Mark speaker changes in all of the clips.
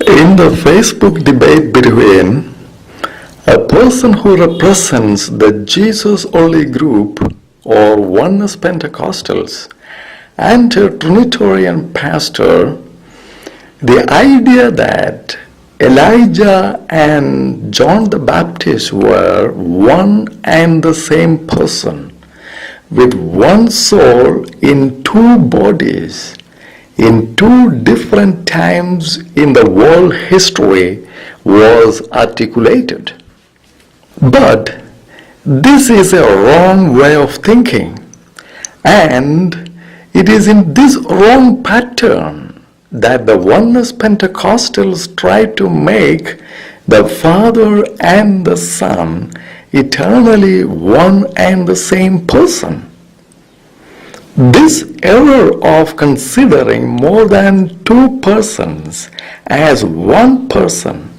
Speaker 1: In the Facebook debate between a person who represents the Jesus only group or Oneness Pentecostals and a Trinitarian pastor, the idea that Elijah and John the Baptist were one and the same person with one soul in two bodies in two different times in the world history was articulated. But this is a wrong way of thinking, and it is in this wrong pattern that the Oneness Pentecostals try to make the Father and the Son eternally one and the same person. This error of considering more than two persons as one person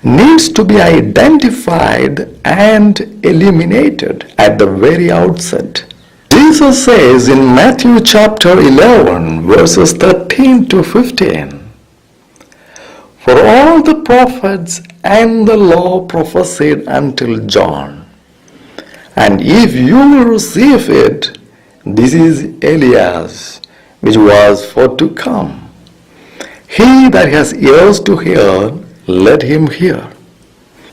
Speaker 1: needs to be identified and eliminated at the very outset. Jesus says in Matthew chapter 11 verses 13 to 15, "For all the prophets and the law prophesied until John, and if you will receive it, this is Elias, which was for to come. He that has ears to hear, let him hear."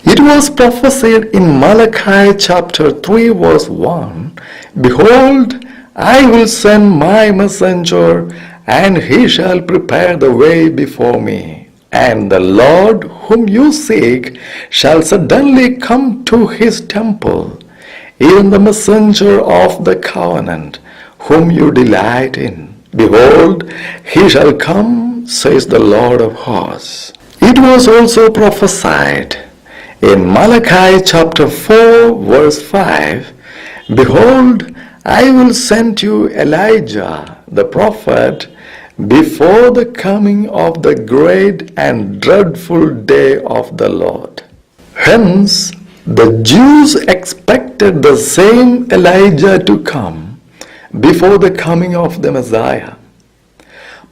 Speaker 1: It was prophesied in Malachi chapter 3 verse 1, "Behold, I will send my messenger, and he shall prepare the way before me. And the Lord whom you seek shall suddenly come to his temple, even the messenger of the covenant, whom you delight in. Behold, he shall come, says the Lord of hosts." It was also prophesied in Malachi chapter 4 verse 5, "Behold, I will send you Elijah the prophet before the coming of the great and dreadful day of the Lord." Hence, the Jews expected the same Elijah to come before the coming of the Messiah.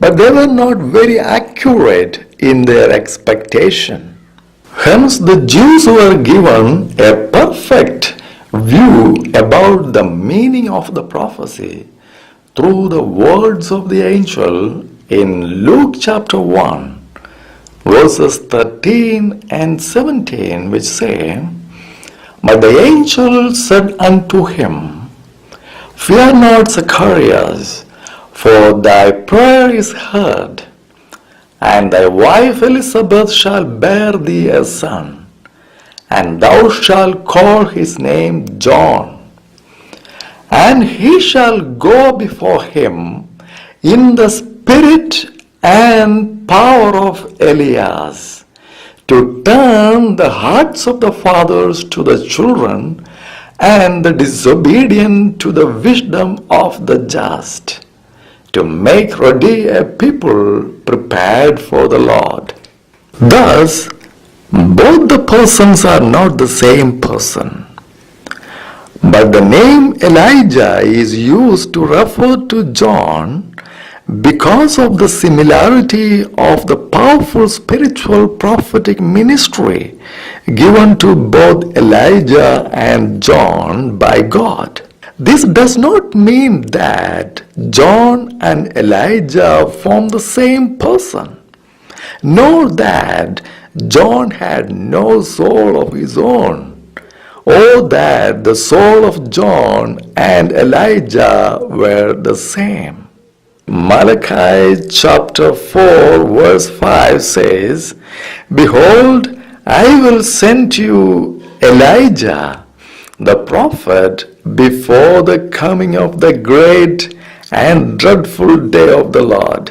Speaker 1: But they were not very accurate in their expectation. Hence, the Jews were given a perfect view about the meaning of the prophecy through the words of the angel in Luke chapter 1, verses 13 and 17, which say, "But the angel said unto him, Fear not, Zacharias, for thy prayer is heard, and thy wife Elizabeth shall bear thee a son, and thou shalt call his name John. And he shall go before him in the spirit and power of Elias, to turn the hearts of the fathers to the children, and the disobedient to the wisdom of the just, to make ready a people prepared for the Lord." Thus, both the persons are not the same person. But the name Elijah is used to refer to John because of the similarity of the powerful spiritual prophetic ministry given to both Elijah and John by God. This does not mean that John and Elijah form the same person, nor that John had no soul of his own, or that the soul of John and Elijah were the same. Malachi chapter 4 verse 5 says, "Behold, I will send you Elijah the prophet before the coming of the great and dreadful day of the Lord."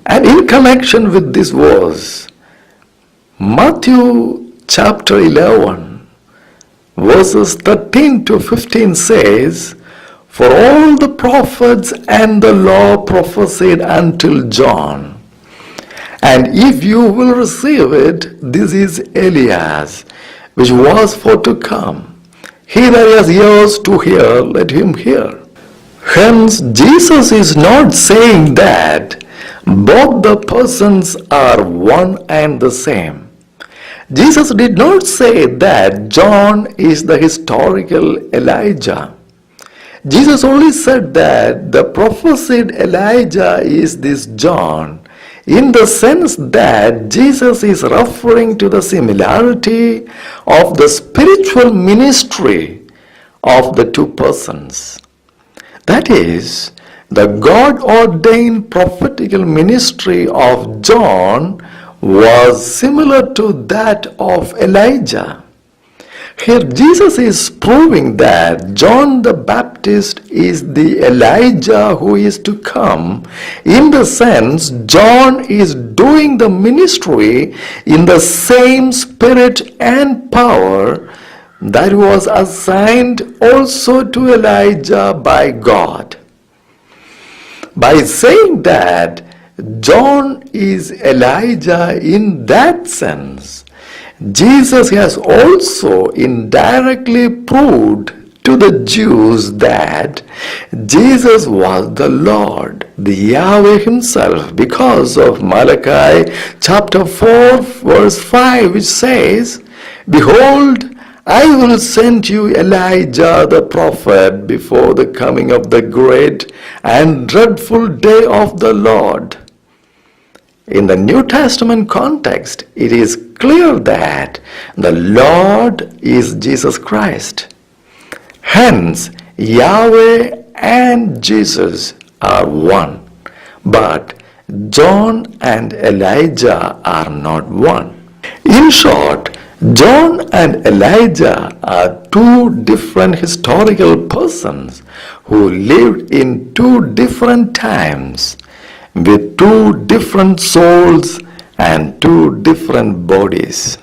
Speaker 1: And in connection with this verse, Matthew chapter 11 verses 13 to 15 says, "For all the prophets and the law prophesied until John. And if you will receive it, this is Elias, which was for to come. He that has ears to hear, let him hear." Hence, Jesus is not saying that both the persons are one and the same. Jesus did not say that John is the historical Elijah. Jesus only said that the prophesied Elijah is this John, in the sense that Jesus is referring to the similarity of the spiritual ministry of the two persons. That is, the God-ordained prophetical ministry of John was similar to that of Elijah. Here Jesus is proving that John the Baptist is the Elijah who is to come, in the sense John is doing the ministry in the same spirit and power that was assigned also to Elijah by God. By saying that John is Elijah in that sense, Jesus has also indirectly proved to the Jews that Jesus was the Lord, the Yahweh himself, because of Malachi chapter 4 verse 5, which says, "Behold, I will send you Elijah the prophet before the coming of the great and dreadful day of the Lord." In the New Testament context, it is clear that the Lord is Jesus Christ. Hence, Yahweh and Jesus are one, but John and Elijah are not one. In short, John and Elijah are two different historical persons who lived in two different times, with two different souls and two different bodies.